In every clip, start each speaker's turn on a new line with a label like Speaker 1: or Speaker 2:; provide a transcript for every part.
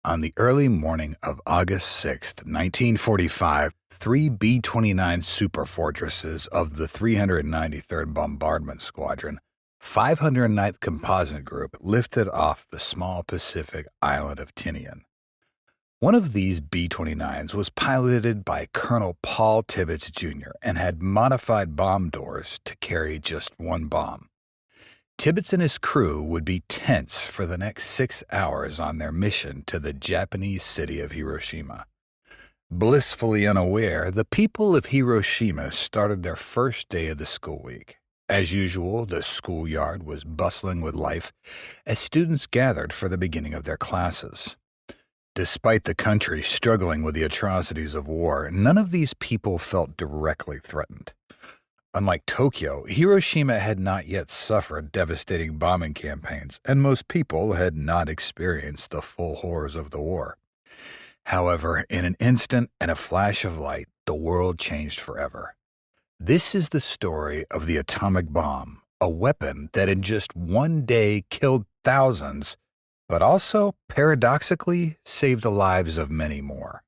Speaker 1: On the early morning of August 6th, 1945, three B-29 superfortresses of the 393rd Bombardment Squadron, 509th Composite Group, lifted off the small Pacific island of Tinian. One of these B-29s was piloted by Colonel Paul Tibbets Jr. and had modified bomb doors to carry just one bomb. Tibbets and his crew would be tense for the next 6 hours on their mission to the Japanese city of Hiroshima. Blissfully unaware, the people of Hiroshima started their first day of the school week. As usual, the schoolyard was bustling with life as students gathered for the beginning of their classes. Despite the country struggling with the atrocities of war, none of these people felt directly threatened. Unlike Tokyo, Hiroshima had not yet suffered devastating bombing campaigns, and most people had not experienced the full horrors of the war. However, in an instant and a flash of light, the world changed forever. This is the story of the atomic bomb, a weapon that in just one day killed thousands, but also, paradoxically, saved the lives of many more.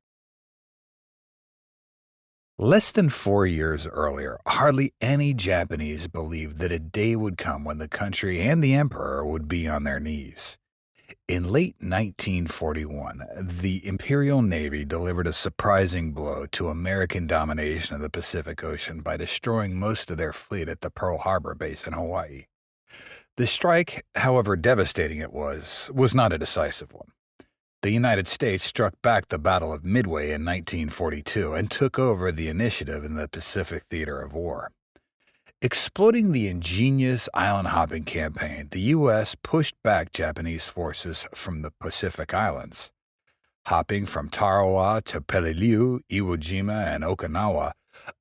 Speaker 1: Less than 4 years earlier, hardly any Japanese believed that a day would come when the country and the emperor would be on their knees. In late 1941, the Imperial Navy delivered a surprising blow to American domination of the Pacific Ocean by destroying most of their fleet at the Pearl Harbor base in Hawaii. The strike, however devastating it was not a decisive one. The United States struck back the Battle of Midway in 1942 and took over the initiative in the Pacific theater of war. Exploiting the ingenious island-hopping campaign, the U.S. pushed back Japanese forces from the Pacific Islands. Hopping from Tarawa to Peleliu, Iwo Jima, and Okinawa,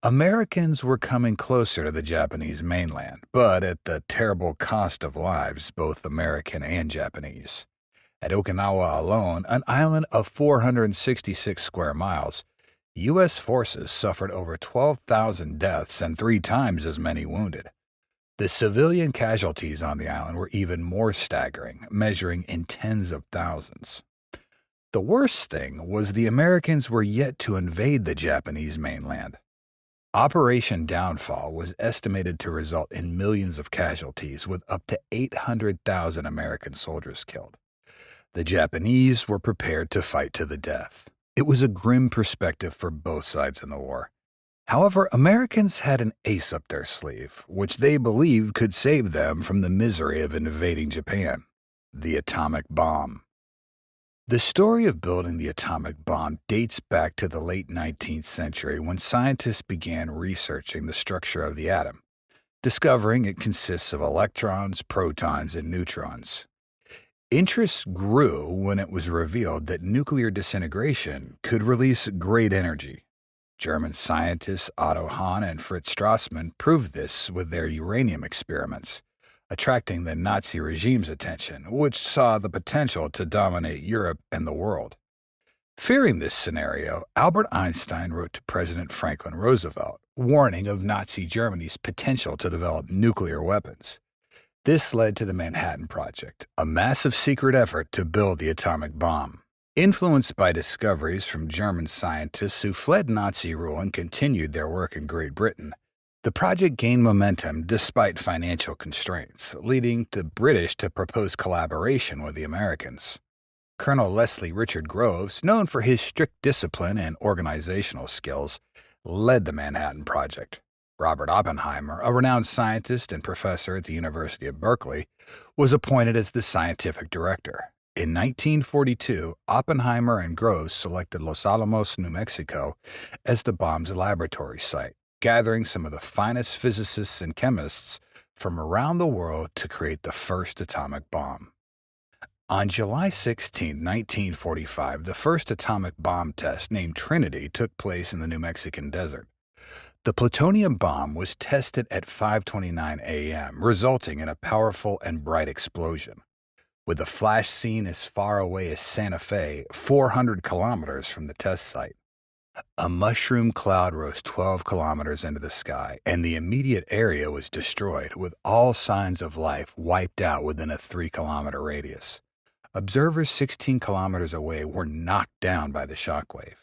Speaker 1: Americans were coming closer to the Japanese mainland, but at the terrible cost of lives, both American and Japanese. At Okinawa alone, an island of 466 square miles, U.S. forces suffered over 12,000 deaths and 3 times as many wounded. The civilian casualties on the island were even more staggering, measuring in tens of thousands. The worst thing was the Americans were yet to invade the Japanese mainland. Operation Downfall was estimated to result in millions of casualties, with up to 800,000 American soldiers killed. The Japanese were prepared to fight to the death. It was a grim perspective for both sides in the war. However, Americans had an ace up their sleeve, which they believed could save them from the misery of invading Japan: the atomic bomb. The story of building the atomic bomb dates back to the late 19th century when scientists began researching the structure of the atom, discovering it consists of electrons, protons, and neutrons. Interest grew when it was revealed that nuclear disintegration could release great energy. German scientists Otto Hahn and Fritz Strassmann proved this with their uranium experiments, attracting the Nazi regime's attention, which saw the potential to dominate Europe and the world. Fearing this scenario, Albert Einstein wrote to President Franklin Roosevelt, warning of Nazi Germany's potential to develop nuclear weapons. This led to the Manhattan Project, a massive secret effort to build the atomic bomb. Influenced by discoveries from German scientists who fled Nazi rule and continued their work in Great Britain, the project gained momentum despite financial constraints, leading the British to propose collaboration with the Americans. Colonel Leslie Richard Groves, known for his strict discipline and organizational skills, led the Manhattan Project. Robert Oppenheimer, a renowned scientist and professor at the University of Berkeley, was appointed as the scientific director. In 1942, Oppenheimer and Groves selected Los Alamos, New Mexico, as the bomb's laboratory site, gathering some of the finest physicists and chemists from around the world to create the first atomic bomb. On July 16, 1945, the first atomic bomb test, named Trinity, took place in the New Mexican desert. The plutonium bomb was tested at 5:29 a.m., resulting in a powerful and bright explosion, with the flash seen as far away as Santa Fe, 400 kilometers from the test site. A mushroom cloud rose 12 kilometers into the sky, and the immediate area was destroyed, with all signs of life wiped out within a 3-kilometer radius. Observers 16 kilometers away were knocked down by the shockwave.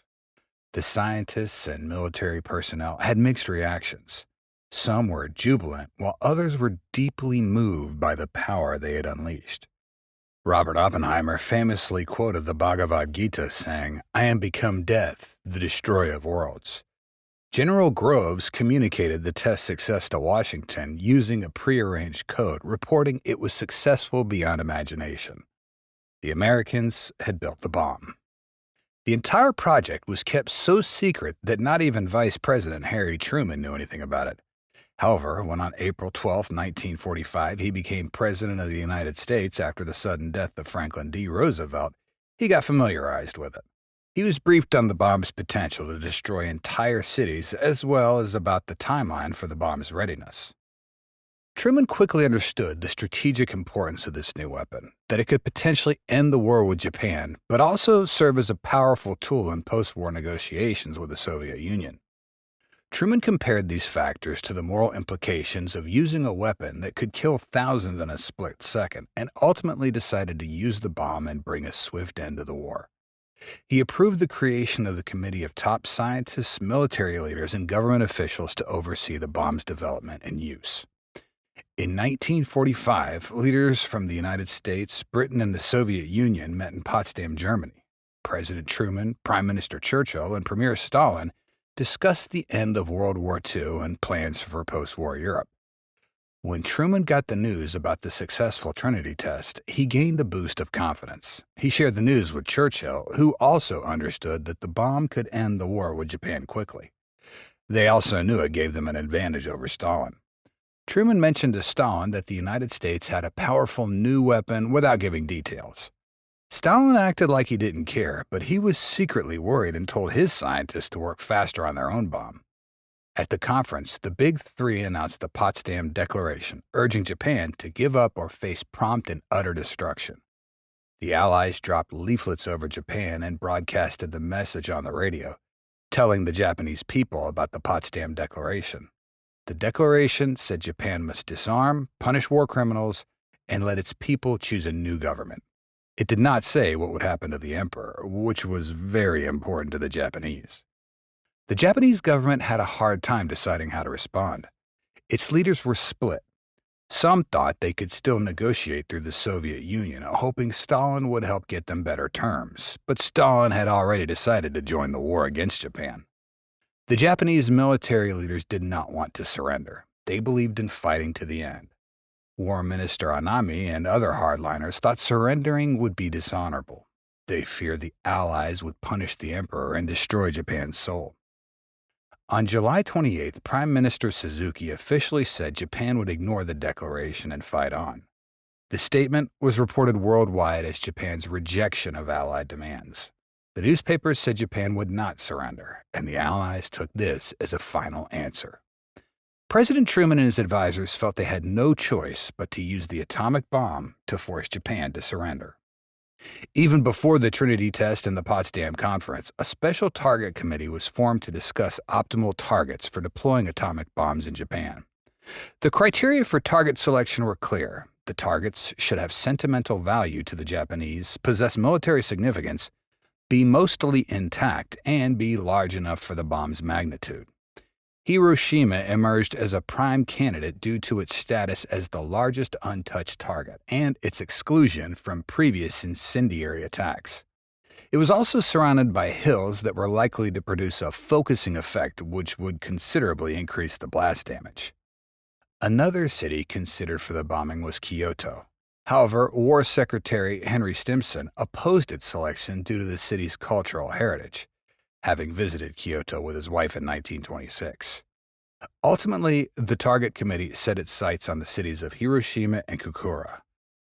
Speaker 1: The scientists and military personnel had mixed reactions. Some were jubilant, while others were deeply moved by the power they had unleashed. Robert Oppenheimer famously quoted the Bhagavad Gita saying, "I am become death, the destroyer of worlds." General Groves communicated the test's success to Washington using a prearranged code, reporting it was successful beyond imagination. The Americans had built the bomb. The entire project was kept so secret that not even Vice President Harry Truman knew anything about it. However, when on April 12, 1945, he became President of the United States after the sudden death of Franklin D. Roosevelt, he got familiarized with it. He was briefed on the bomb's potential to destroy entire cities, as well as about the timeline for the bomb's readiness. Truman quickly understood the strategic importance of this new weapon, that it could potentially end the war with Japan, but also serve as a powerful tool in post-war negotiations with the Soviet Union. Truman compared these factors to the moral implications of using a weapon that could kill thousands in a split second, and ultimately decided to use the bomb and bring a swift end to the war. He approved the creation of the committee of top scientists, military leaders, and government officials to oversee the bomb's development and use. In 1945, leaders from the United States, Britain, and the Soviet Union met in Potsdam, Germany. President Truman, Prime Minister Churchill, and Premier Stalin discussed the end of World War II and plans for post-war Europe. When Truman got the news about the successful Trinity test, he gained a boost of confidence. He shared the news with Churchill, who also understood that the bomb could end the war with Japan quickly. They also knew it gave them an advantage over Stalin. Truman mentioned to Stalin that the United States had a powerful new weapon without giving details. Stalin acted like he didn't care, but he was secretly worried and told his scientists to work faster on their own bomb. At the conference, the Big Three announced the Potsdam Declaration, urging Japan to give up or face prompt and utter destruction. The Allies dropped leaflets over Japan and broadcasted the message on the radio, telling the Japanese people about the Potsdam Declaration. The declaration said Japan must disarm, punish war criminals, and let its people choose a new government. It did not say what would happen to the emperor, which was very important to the Japanese. The Japanese government had a hard time deciding how to respond. Its leaders were split. Some thought they could still negotiate through the Soviet Union, hoping Stalin would help get them better terms, but Stalin had already decided to join the war against Japan. The Japanese military leaders did not want to surrender. They believed in fighting to the end. War Minister Anami and other hardliners thought surrendering would be dishonorable. They feared the Allies would punish the emperor and destroy Japan's soul. On July 28th, Prime Minister Suzuki officially said Japan would ignore the declaration and fight on. The statement was reported worldwide as Japan's rejection of Allied demands. The newspapers said Japan would not surrender, and the Allies took this as a final answer. President Truman and his advisors felt they had no choice but to use the atomic bomb to force Japan to surrender. Even before the Trinity test and the Potsdam Conference, a special target committee was formed to discuss optimal targets for deploying atomic bombs in Japan. The criteria for target selection were clear. The targets should have sentimental value to the Japanese, possess military significance, be mostly intact, and be large enough for the bomb's magnitude. Hiroshima emerged as a prime candidate due to its status as the largest untouched target and its exclusion from previous incendiary attacks. It was also surrounded by hills that were likely to produce a focusing effect which would considerably increase the blast damage. Another city considered for the bombing was Kyoto. However, War Secretary Henry Stimson opposed its selection due to the city's cultural heritage, having visited Kyoto with his wife in 1926. Ultimately, the Target Committee set its sights on the cities of Hiroshima and Kokura.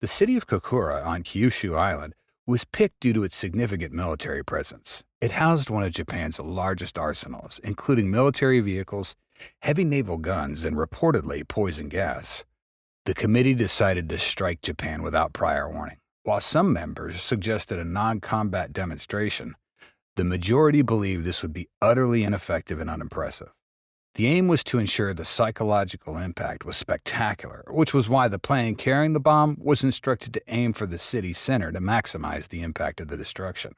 Speaker 1: The city of Kokura on Kyushu Island was picked due to its significant military presence. It housed one of Japan's largest arsenals, including military vehicles, heavy naval guns, and reportedly poison gas. The committee decided to strike Japan without prior warning. While some members suggested a non-combat demonstration, the majority believed this would be utterly ineffective and unimpressive. The aim was to ensure the psychological impact was spectacular, which was why the plane carrying the bomb was instructed to aim for the city center to maximize the impact of the destruction.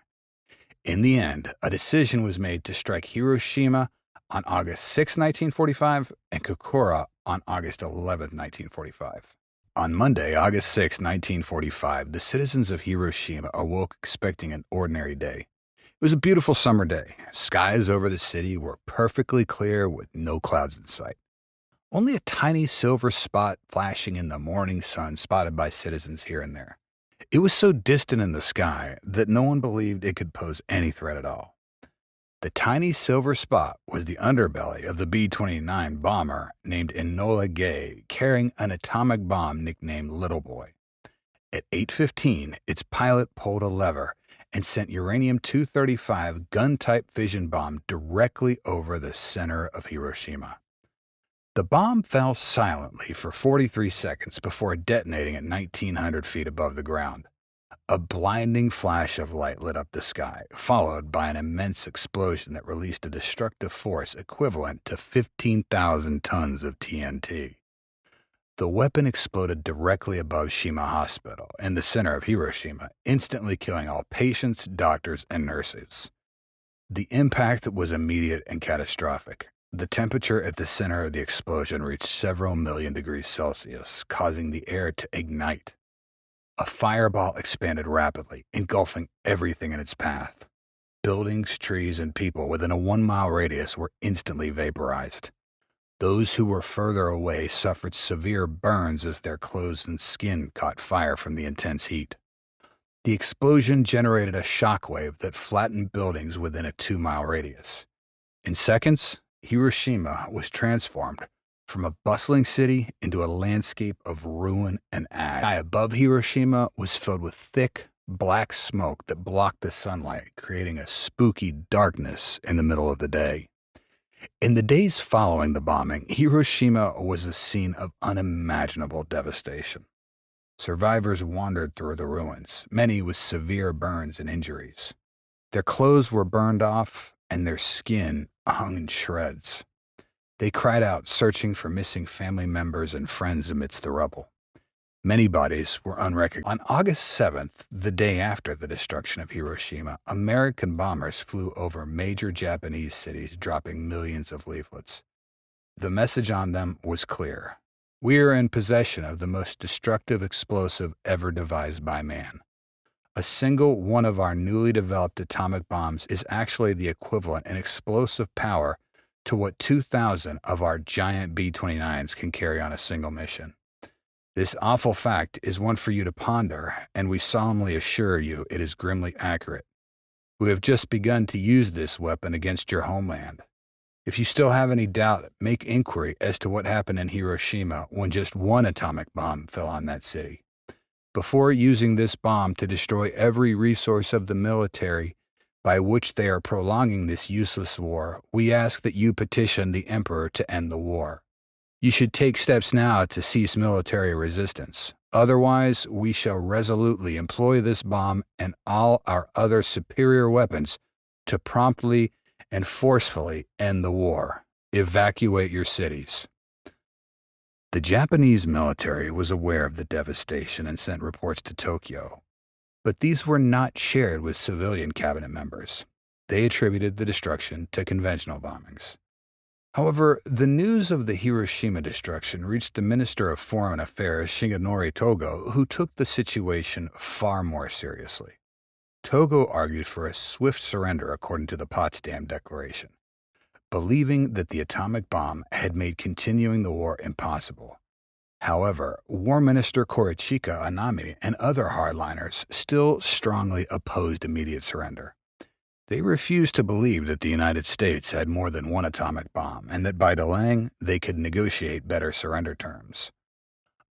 Speaker 1: In the end, a decision was made to strike Hiroshima on August 6, 1945, and Kokura on August 11, 1945. On Monday, August 6, 1945, the citizens of Hiroshima awoke expecting an ordinary day. It was a beautiful summer day. Skies over the city were perfectly clear with no clouds in sight. Only a tiny silver spot flashing in the morning sun spotted by citizens here and there. It was so distant in the sky that no one believed it could pose any threat at all. The tiny silver spot was the underbelly of the B-29 bomber named Enola Gay, carrying an atomic bomb nicknamed Little Boy. At 8:15, its pilot pulled a lever and sent uranium-235 gun-type fission bomb directly over the center of Hiroshima. The bomb fell silently for 43 seconds before detonating at 1,900 feet above the ground. A blinding flash of light lit up the sky, followed by an immense explosion that released a destructive force equivalent to 15,000 tons of TNT. The weapon exploded directly above Shima Hospital, in the center of Hiroshima, instantly killing all patients, doctors, and nurses. The impact was immediate and catastrophic. The temperature at the center of the explosion reached several million degrees Celsius, causing the air to ignite. A fireball expanded rapidly, engulfing everything in its path. Buildings, trees, and people within a 1-mile radius were instantly vaporized. Those who were further away suffered severe burns as their clothes and skin caught fire from the intense heat. The explosion generated a shockwave that flattened buildings within a 2-mile radius. In seconds, Hiroshima was transformed from a bustling city into a landscape of ruin and ash. The sky above Hiroshima was filled with thick, black smoke that blocked the sunlight, creating a spooky darkness in the middle of the day. In the days following the bombing, Hiroshima was a scene of unimaginable devastation. Survivors wandered through the ruins, many with severe burns and injuries. Their clothes were burned off, and their skin hung in shreds. They cried out, searching for missing family members and friends amidst the rubble. Many bodies were unrecognized. On August 7th, the day after the destruction of Hiroshima, American bombers flew over major Japanese cities, dropping millions of leaflets. The message on them was clear. We are in possession of the most destructive explosive ever devised by man. A single one of our newly developed atomic bombs is actually the equivalent in explosive power to what 2,000 of our giant B-29s can carry on a single mission. This awful fact is one for you to ponder, and we solemnly assure you it is grimly accurate. We have just begun to use this weapon against your homeland. If you still have any doubt, make inquiry as to what happened in Hiroshima when just one atomic bomb fell on that city. Before using this bomb to destroy every resource of the military by which they are prolonging this useless war, we ask that you petition the Emperor to end the war. You should take steps now to cease military resistance. Otherwise, we shall resolutely employ this bomb and all our other superior weapons to promptly and forcefully end the war. Evacuate your cities. The Japanese military was aware of the devastation and sent reports to Tokyo, but these were not shared with civilian cabinet members. They attributed the destruction to conventional bombings. However, the news of the Hiroshima destruction reached the Minister of Foreign Affairs, Shigenori Togo, who took the situation far more seriously. Togo argued for a swift surrender according to the Potsdam Declaration, believing that the atomic bomb had made continuing the war impossible. However, War Minister Korichika Anami and other hardliners still strongly opposed immediate surrender. They refused to believe that the United States had more than one atomic bomb and that by delaying, they could negotiate better surrender terms.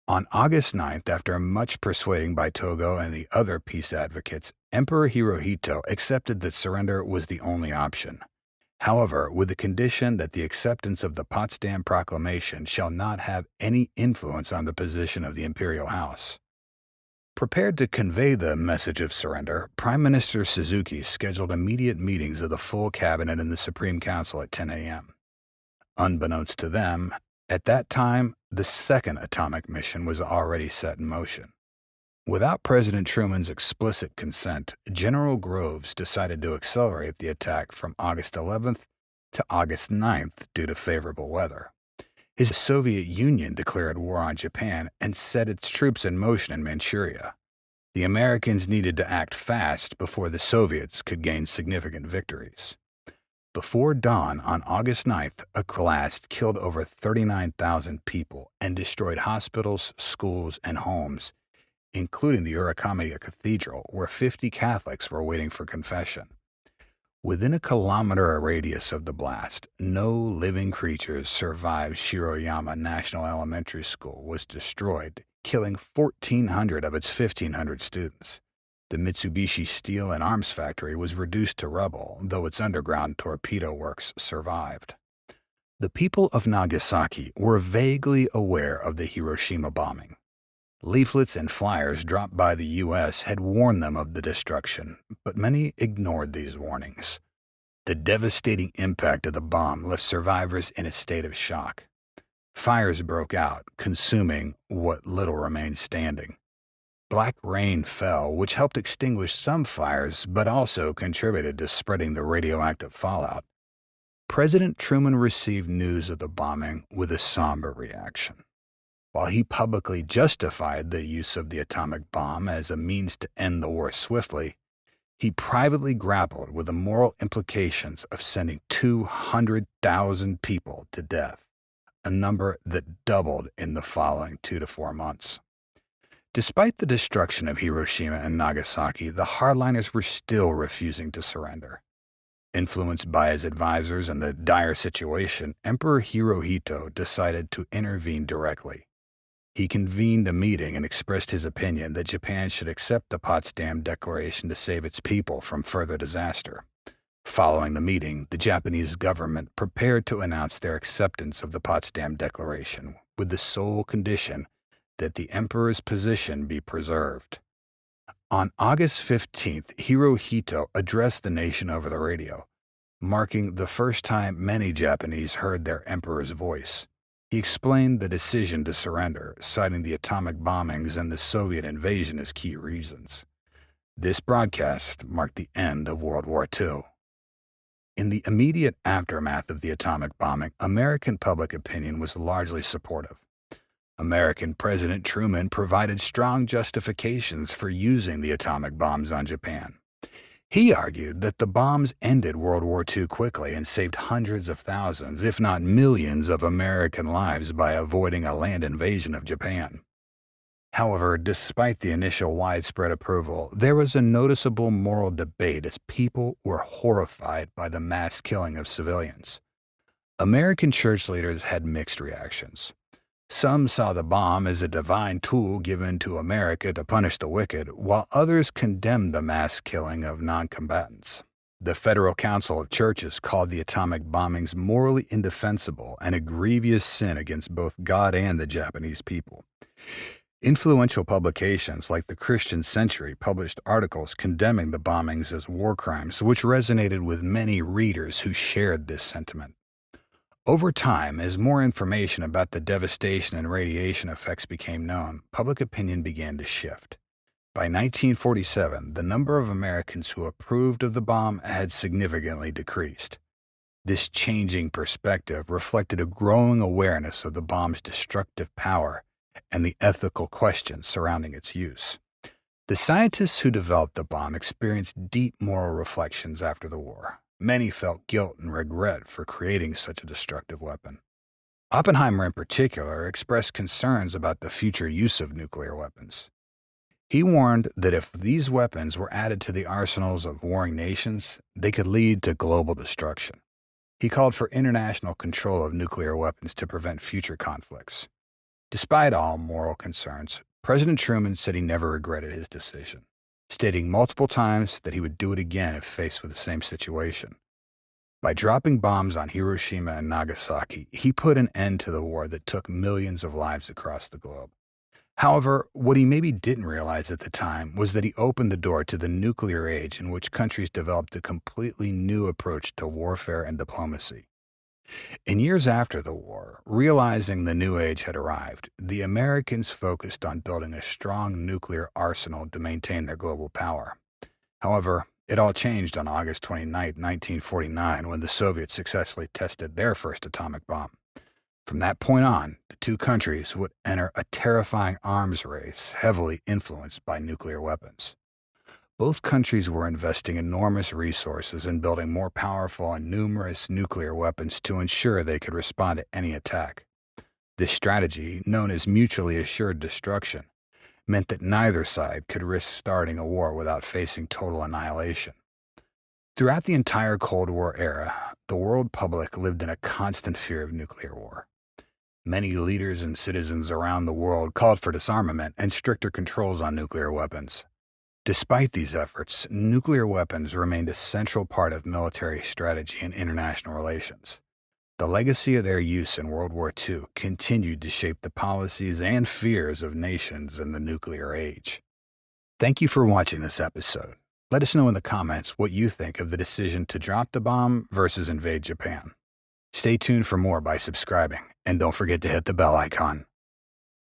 Speaker 1: On August 9th, after much persuading by Togo and the other peace advocates, Emperor Hirohito accepted that surrender was the only option. However, with the condition that the acceptance of the Potsdam Proclamation shall not have any influence on the position of the Imperial House. Prepared to convey the message of surrender, Prime Minister Suzuki scheduled immediate meetings of the full cabinet and the Supreme Council at 10 a.m. Unbeknownst to them, at that time, the second atomic mission was already set in motion. Without President Truman's explicit consent, General Groves decided to accelerate the attack from August 11th to August 9th due to favorable weather. His Soviet Union declared war on Japan and set its troops in motion in Manchuria. The Americans needed to act fast before the Soviets could gain significant victories. Before dawn on August 9th, a blast killed over 39,000 people and destroyed hospitals, schools, and homes, including the Hiroshima Cathedral, where 50 Catholics were waiting for confession. Within a kilometer radius of the blast, no living creatures survived. Hiroshima National Elementary School was destroyed, killing 1,400 of its 1,500 students. The Mitsubishi Steel and Arms Factory was reduced to rubble, though its underground torpedo works survived. The people of Nagasaki were vaguely aware of the Hiroshima bombing. Leaflets and flyers dropped by the U.S. had warned them of the destruction, but many ignored these warnings. The devastating impact of the bomb left survivors in a state of shock. Fires broke out, consuming what little remained standing. Black rain fell, which helped extinguish some fires, but also contributed to spreading the radioactive fallout. President Truman received news of the bombing with a somber reaction. While he publicly justified the use of the atomic bomb as a means to end the war swiftly, he privately grappled with the moral implications of sending 200,000 people to death, a number that doubled in the following 2 to 4 months. Despite the destruction of Hiroshima and Nagasaki, the hardliners were still refusing to surrender. Influenced by his advisors and the dire situation, Emperor Hirohito decided to intervene directly. He convened a meeting and expressed his opinion that Japan should accept the Potsdam Declaration to save its people from further disaster. Following the meeting, the Japanese government prepared to announce their acceptance of the Potsdam Declaration, with the sole condition that the emperor's position be preserved. On August 15th, Hirohito addressed the nation over the radio, marking the first time many Japanese heard their emperor's voice. He explained the decision to surrender, citing the atomic bombings and the Soviet invasion as key reasons. This broadcast marked the end of World War II. In the immediate aftermath of the atomic bombing, American public opinion was largely supportive. American President Truman provided strong justifications for using the atomic bombs on Japan. He argued that the bombs ended World War II quickly and saved hundreds of thousands, if not millions, of American lives by avoiding a land invasion of Japan. However, despite the initial widespread approval, there was a noticeable moral debate as people were horrified by the mass killing of civilians. American church leaders had mixed reactions. Some saw the bomb as a divine tool given to America to punish the wicked, while others condemned the mass killing of non-combatants. The Federal Council of Churches called the atomic bombings morally indefensible and a grievous sin against both God and the Japanese people. Influential publications like the Christian Century published articles condemning the bombings as war crimes, which resonated with many readers who shared this sentiment. Over time, as more information about the devastation and radiation effects became known, public opinion began to shift. By 1947, the number of Americans who approved of the bomb had significantly decreased. This changing perspective reflected a growing awareness of the bomb's destructive power and the ethical questions surrounding its use. The scientists who developed the bomb experienced deep moral reflections after the war. Many felt guilt and regret for creating such a destructive weapon. Oppenheimer, in particular, expressed concerns about the future use of nuclear weapons. He warned that if these weapons were added to the arsenals of warring nations, they could lead to global destruction. He called for international control of nuclear weapons to prevent future conflicts. Despite all moral concerns, President Truman said he never regretted his decision, stating multiple times that he would do it again if faced with the same situation. By dropping bombs on Hiroshima and Nagasaki, he put an end to the war that took millions of lives across the globe. However, what he maybe didn't realize at the time was that he opened the door to the nuclear age in which countries developed a completely new approach to warfare and diplomacy. In years after the war, realizing the new age had arrived, the Americans focused on building a strong nuclear arsenal to maintain their global power. However, it all changed on August 29, 1949, when the Soviets successfully tested their first atomic bomb. From that point on, the two countries would enter a terrifying arms race heavily influenced by nuclear weapons. Both countries were investing enormous resources in building more powerful and numerous nuclear weapons to ensure they could respond to any attack. This strategy, known as mutually assured destruction, meant that neither side could risk starting a war without facing total annihilation. Throughout the entire Cold War era, the world public lived in a constant fear of nuclear war. Many leaders and citizens around the world called for disarmament and stricter controls on nuclear weapons. Despite these efforts, nuclear weapons remained a central part of military strategy and international relations. The legacy of their use in World War II continued to shape the policies and fears of nations in the nuclear age. Thank you for watching this episode. Let us know in the comments what you think of the decision to drop the bomb versus invade Japan. Stay tuned for more by subscribing, and don't forget to hit the bell icon.